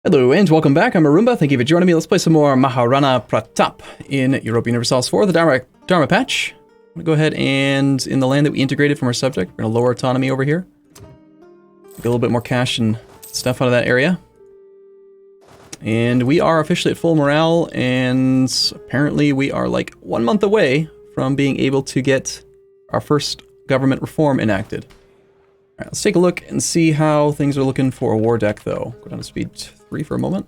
Hello and welcome back, I'm Arumba, thank you for joining me. Let's play some more Maharana Pratap in Europa Universalis IV, the Dharma patch. I'm going to go ahead and, in the land that we integrated from our subject, we're going to lower autonomy over here. Get a little bit more cash and stuff out of that area. And we are officially at full morale, and apparently we are like 1 month away from being able to get our first government reform enacted. Alright, let's take a look and see how things are looking for a war deck, though. Go down to speed 3 for a moment.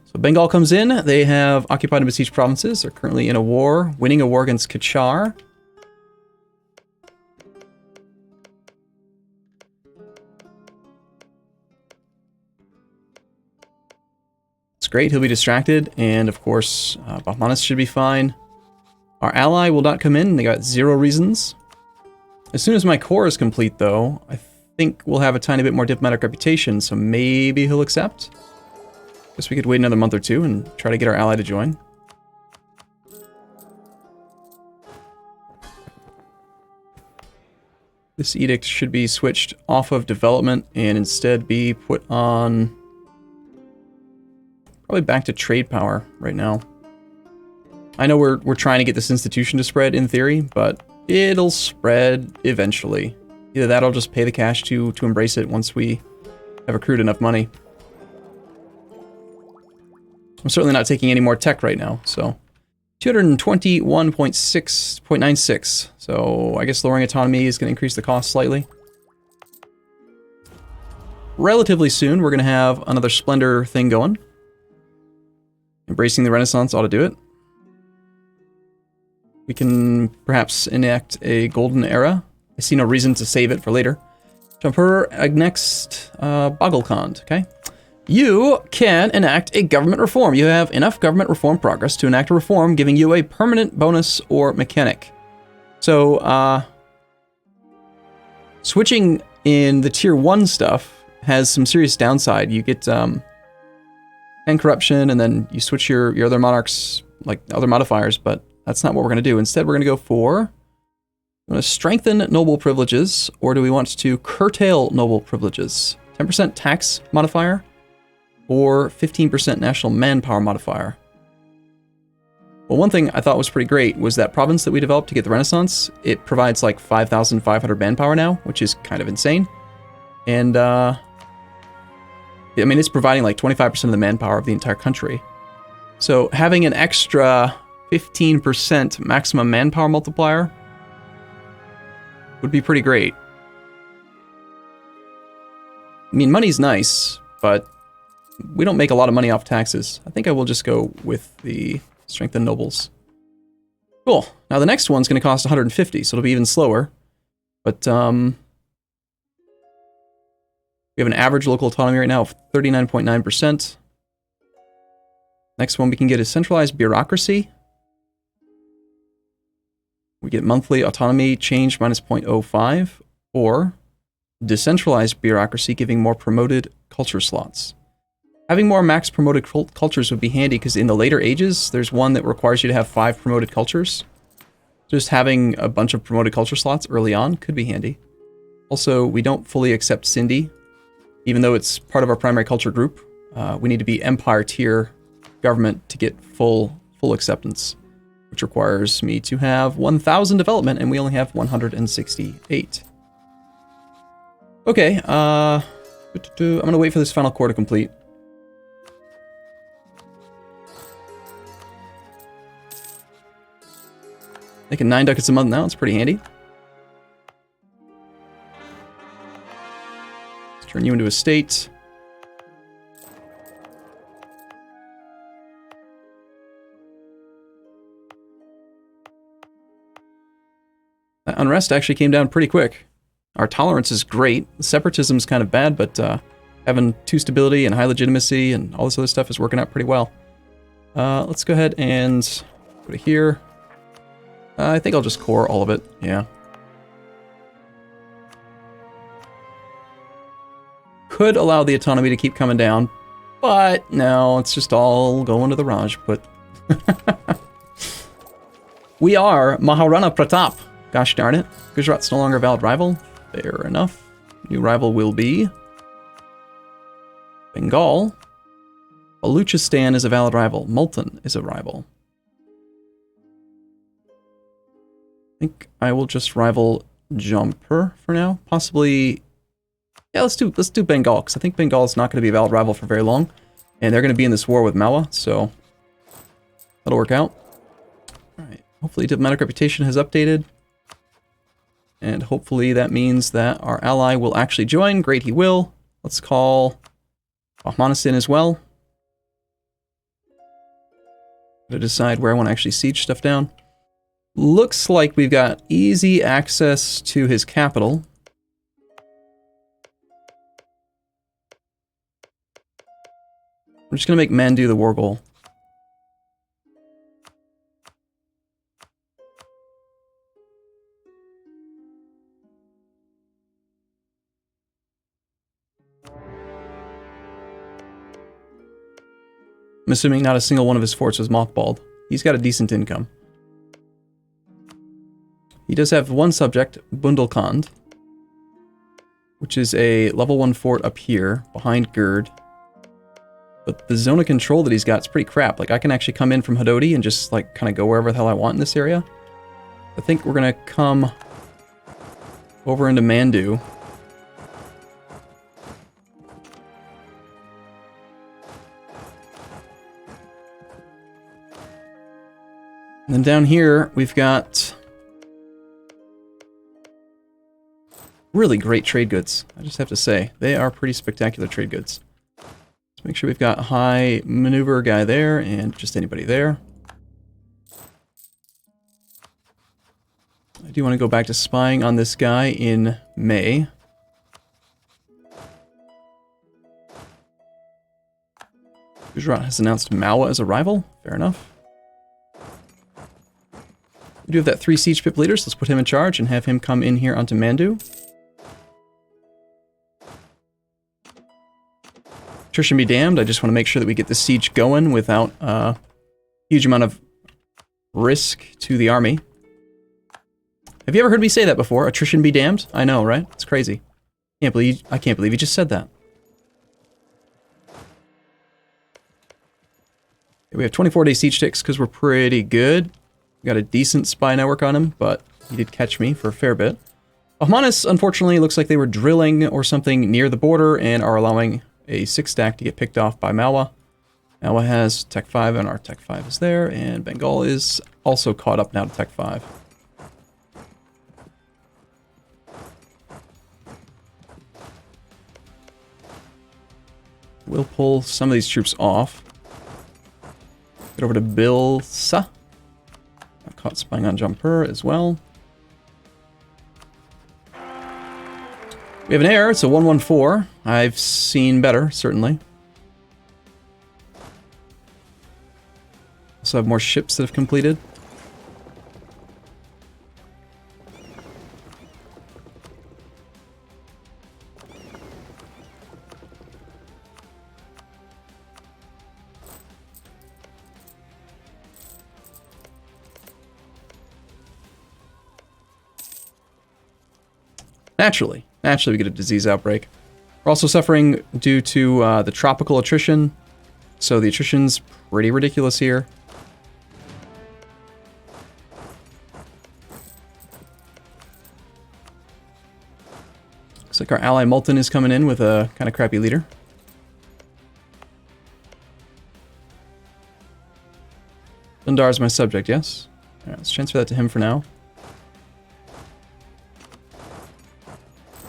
So Bengal comes in. They have occupied and besieged provinces. They're currently in a war, winning a war against Kachar. It's great. He'll be distracted. And, of course, Bahmanis should be fine. Our ally will not come in. They got 0 reasons. As soon as my core is complete, though, I think we'll have a tiny bit more diplomatic reputation, so maybe he'll accept. Guess we could wait another month or two and try to get our ally to join. This edict should be switched off of development and instead be put on... probably back to trade power right now. I know we're trying to get this institution to spread in theory, but it'll spread eventually. Either that or I'll just pay the cash to embrace it once we have accrued enough money. I'm certainly not taking any more tech right now, so 221.96. So I guess lowering autonomy is going to increase the cost slightly. Relatively soon, we're going to have another Splendor thing going. Embracing the Renaissance ought to do it. We can perhaps enact a golden era. I see no reason to save it for later. Emperor next Bagelkhand, okay? You can enact a government reform. You have enough government reform progress to enact a reform giving you a permanent bonus or mechanic. So, switching in the tier 1 stuff has some serious downside. You get and corruption, and then you switch your other monarchs, like other modifiers, but that's not what we're going to do. Instead, we're going to go for... we want to strengthen noble privileges, or do we want to curtail noble privileges? 10% tax modifier, or 15% national manpower modifier? Well, one thing I thought was pretty great was that province that we developed to get the Renaissance. It provides like 5,500 manpower now, which is kind of insane. And, I mean, it's providing like 25% of the manpower of the entire country. So having an extra 15% maximum manpower multiplier would be pretty great. I mean, money's nice, but we don't make a lot of money off taxes. I think I will just go with the strengthened nobles. Cool. Now the next one's going to cost 150, so it'll be even slower. But we have an average local autonomy right now of 39.9%. Next one we can get is centralized bureaucracy. We get monthly autonomy change minus 0.05, or decentralized bureaucracy giving more promoted culture slots. Having more max promoted cultures would be handy because in the later ages, there's one that requires you to have 5 promoted cultures. Just having a bunch of promoted culture slots early on could be handy. Also, we don't fully accept Sindhi, even though it's part of our primary culture group. We need to be Empire tier government to get full acceptance, which requires me to have 1,000 development, and we only have 168. Okay, I'm going to wait for this final core to complete. Making 9 ducats a month now, it's pretty handy. Let's turn you into a state. That unrest actually came down pretty quick. Our tolerance is great. The separatism's kind of bad, but having 2 stability and high legitimacy and all this other stuff is working out pretty well. Let's go ahead and put it here. I think I'll just core all of it, yeah. Could allow the autonomy to keep coming down, but no, it's just all going to the Rajput. We are Maharana Pratap. Gosh darn it. Gujarat's no longer a valid rival. Fair enough. New rival will be Bengal. Baluchistan is a valid rival. Multan is a rival. I think I will just rival Jampur for now. Possibly, yeah, let's do Bengal, because I think Bengal is not going to be a valid rival for very long. And they're going to be in this war with Malwa, so that'll work out. Alright, hopefully diplomatic reputation has updated. And hopefully that means that our ally will actually join. Great, he will. Let's call Ahmanistan as well. To decide where I want to actually siege stuff down. Looks like we've got easy access to his capital. I'm just going to make Mandu the war goal. I'm assuming not a single one of his forts was mothballed. He's got a decent income. He does have one subject, Bundelkhand, which is a level 1 fort up here, behind Gerd. But the zone of control that he's got is pretty crap. Like, I can actually come in from Hadodi and just, like, kind of go wherever the hell I want in this area. I think we're going to come over into Mandu. And then down here, we've got really great trade goods. I just have to say, they are pretty spectacular trade goods. Let's make sure we've got high maneuver guy there and just anybody there. I do want to go back to spying on this guy in May. Gujarat has announced Malwa as a rival. Fair enough. We do have that 3 siege pip leaders. Let's put him in charge and have him come in here onto Mandu. Attrition be damned. I just want to make sure that we get the siege going without a huge amount of risk to the army. Have you ever heard me say that before? Attrition be damned? I know, right? It's crazy. I can't believe you just said that. We have 24-day siege ticks because we're pretty good. Got a decent spy network on him, but he did catch me for a fair bit. Ahmanis, unfortunately, looks like they were drilling or something near the border and are allowing a 6-stack to get picked off by Malwa. Malwa has Tech 5 and our Tech 5 is there, and Bengal is also caught up now to Tech 5. We'll pull some of these troops off. Get over to Bilsa. Got caught spying on Jampur as well. We have an error. It's a 114. I've seen better, certainly. Also have more ships that have completed. Naturally we get a disease outbreak. We're also suffering due to the tropical attrition, so the attrition's pretty ridiculous here. Looks like our ally Multan is coming in with a kind of crappy leader. Dundar is my subject, yes? Alright, let's transfer that to him for now.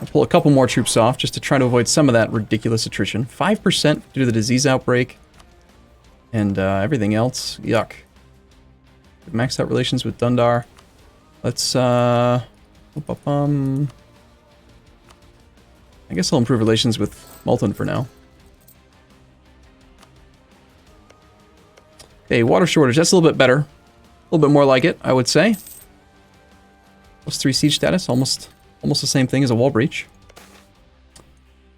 I'll pull a couple more troops off just to try to avoid some of that ridiculous attrition. 5% due to the disease outbreak. And everything else, yuck. We've maxed out relations with Dundar. Let's, I guess I'll improve relations with Multan for now. Okay, water shortage. That's a little bit better. A little bit more like it, I would say. +3 siege status, almost the same thing as a wall breach.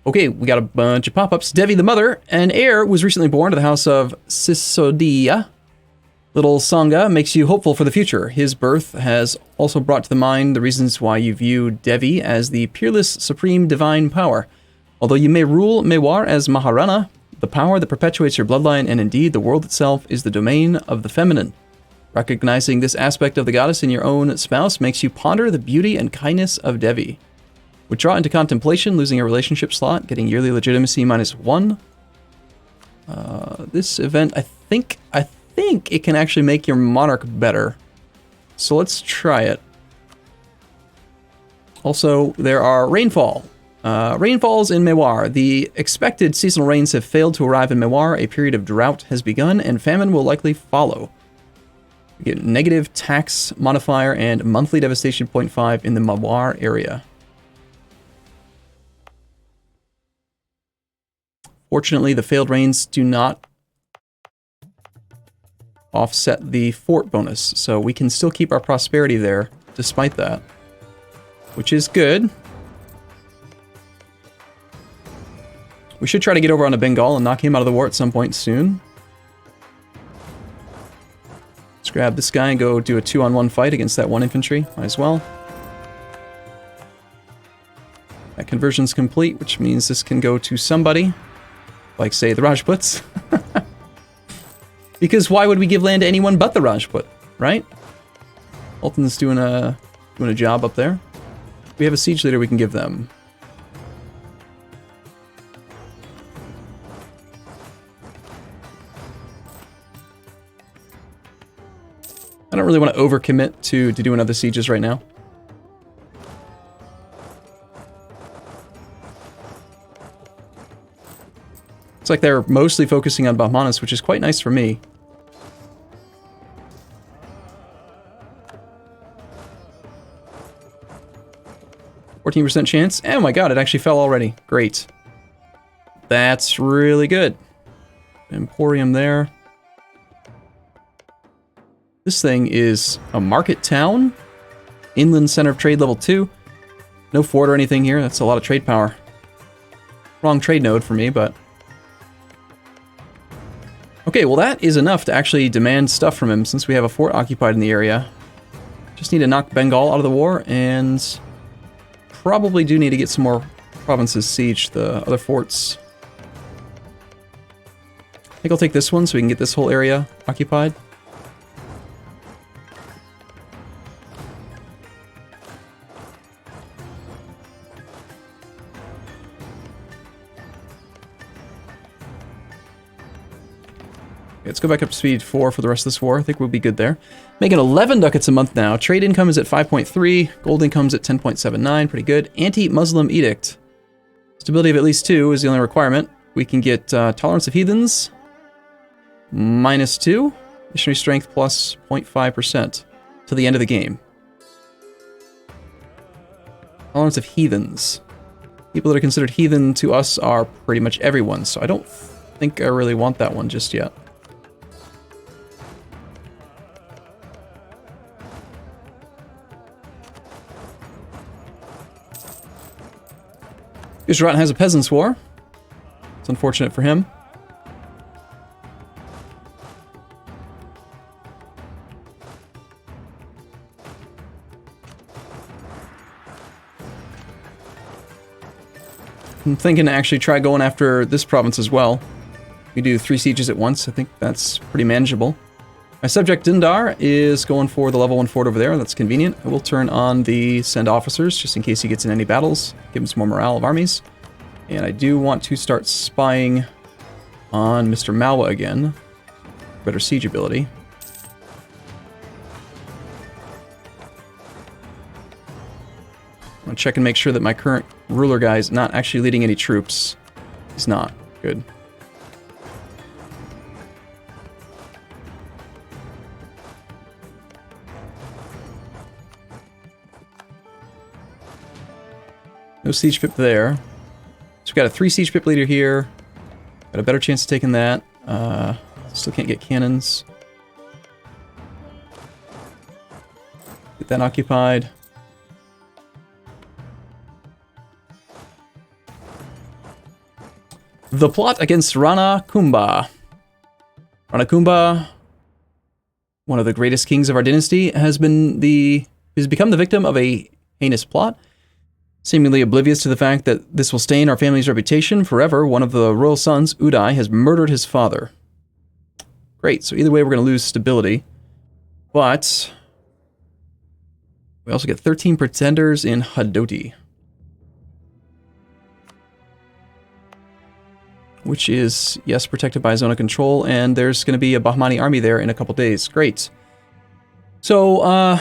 Okay, we got a bunch of pop-ups. Devi the Mother, an heir, was recently born to the house of Sisodia. Little Sangha makes you hopeful for the future. His birth has also brought to the mind the reasons why you view Devi as the peerless supreme divine power. Although you may rule Mewar as Maharana, the power that perpetuates your bloodline, and indeed the world itself, is the domain of the feminine. Recognizing this aspect of the goddess in your own spouse makes you ponder the beauty and kindness of Devi. Withdraw into contemplation, losing a relationship slot, getting yearly legitimacy -1. This event, I think it can actually make your monarch better. So let's try it. Also, there are rainfall. Rainfalls in Mewar. The expected seasonal rains have failed to arrive in Mewar. A period of drought has begun, and famine will likely follow. We get negative tax modifier and monthly devastation 0.5 in the Mewar area. Fortunately, the failed rains do not offset the fort bonus, so we can still keep our prosperity there despite that, which is good. We should try to get over onto Bengal and knock him out of the war at some point soon. Let's grab this guy and go do a 2-on-1 fight against that 1 infantry. Might as well. That conversion's complete, which means this can go to somebody. Like, say, the Rajputs. Because why would we give land to anyone but the Rajput, right? Alton's doing a job up there. We have a siege leader we can give them. I don't really want to overcommit to doing other sieges right now. It's like they're mostly focusing on Bahmanis, which is quite nice for me. %14 chance. Oh my god, it actually fell already. Great. That's really good. Emporium there. This thing is a market town. Inland center of trade level 2. No fort or anything here. That's a lot of trade power. Wrong trade node for me, but... Okay, well that is enough to actually demand stuff from him since we have a fort occupied in the area. Just need to knock Bengal out of the war, and probably do need to get some more provinces sieged, the other forts. I think I'll take this one so we can get this whole area occupied. Let's go back up to speed 4 for the rest of this war. I think we'll be good there. Making 11 ducats a month now. Trade income is at 5.3. Gold income's at 10.79. Pretty good. Anti-Muslim edict. Stability of at least 2 is the only requirement. We can get tolerance of heathens. -2. Missionary strength plus 0.5% to the end of the game. Tolerance of heathens. People that are considered heathen to us are pretty much everyone, so I don't think I really want that one just yet. Gujarat has a peasants' war. It's unfortunate for him. I'm thinking to actually try going after this province as well. We do 3 sieges at once. I think that's pretty manageable. My subject Dindar is going for the level 1 fort over there. That's convenient. I will turn on the send officers just in case he gets in any battles. Give him some more morale of armies. And I do want to start spying on Mr. Malwa again. Better siege ability. I want to check and make sure that my current ruler guy is not actually leading any troops. He's not. Good. No siege pip there. So we've got a 3 siege pip leader here. Got a better chance of taking that. Still can't get cannons. Get that occupied. The plot against Rana Kumbha. Rana Kumbha, one of the greatest kings of our dynasty, has become the victim of a heinous plot. Seemingly oblivious to the fact that this will stain our family's reputation forever, one of the royal sons, Uday, has murdered his father. Great, so either way we're going to lose stability. But we also get 13 pretenders in Hadoti, which is, yes, protected by a zone of control, and there's going to be a Bahmani army there in a couple days. Great. So,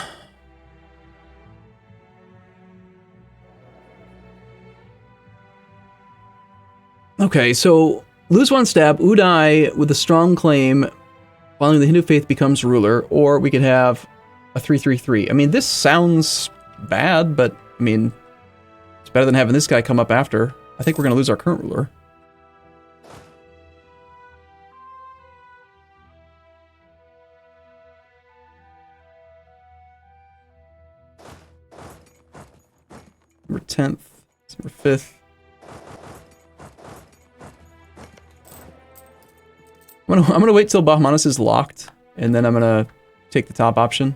okay, so lose one stab, Uday with a strong claim, following the Hindu faith becomes ruler, or we could have a 3-3-3. I mean, this sounds bad, but, I mean, it's better than having this guy come up after. I think we're going to lose our current ruler. December 10th, December 5th. I'm gonna wait till Bahmanis is locked, and then I'm gonna take the top option.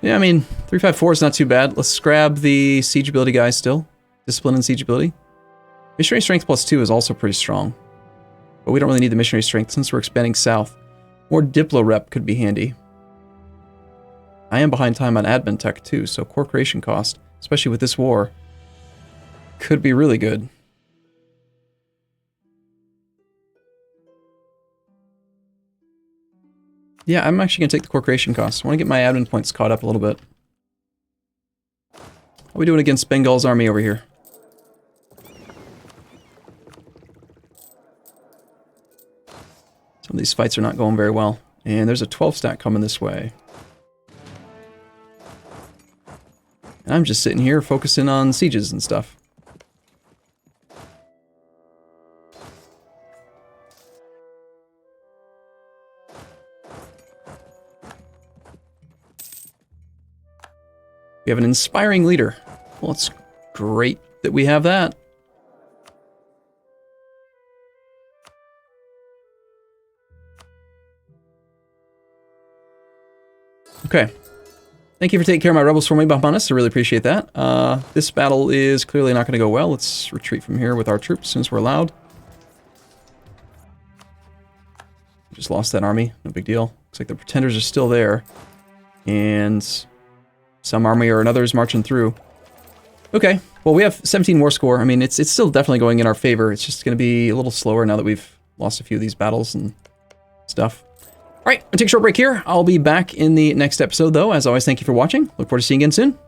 Yeah, I mean, 354 is not too bad. Let's grab the siege ability guy still. Discipline and siege ability. Missionary strength +2 is also pretty strong. But we don't really need the missionary strength since we're expanding south. More Diplo rep could be handy. I am behind time on admin tech too, so core creation cost, especially with this war, could be really good. Yeah, I'm actually going to take the core creation cost. I want to get my admin points caught up a little bit. How are we doing against Bengal's army over here? Some of these fights are not going very well. And there's a 12 stack coming this way. And I'm just sitting here focusing on sieges and stuff. We have an inspiring leader. Well, it's great that we have that. Okay. Thank you for taking care of my rebels for me, Bahmanis. I really appreciate that. This battle is clearly not going to go well. Let's retreat from here with our troops as soon as we're allowed. Just lost that army. No big deal. Looks like the pretenders are still there. And some army or another is marching through. Okay. Well, we have 17 war score. I mean, it's still definitely going in our favor. It's just going to be a little slower now that we've lost a few of these battles and stuff. All right, I'll take a short break here. I'll be back in the next episode, though. As always, thank you for watching. Look forward to seeing you again soon.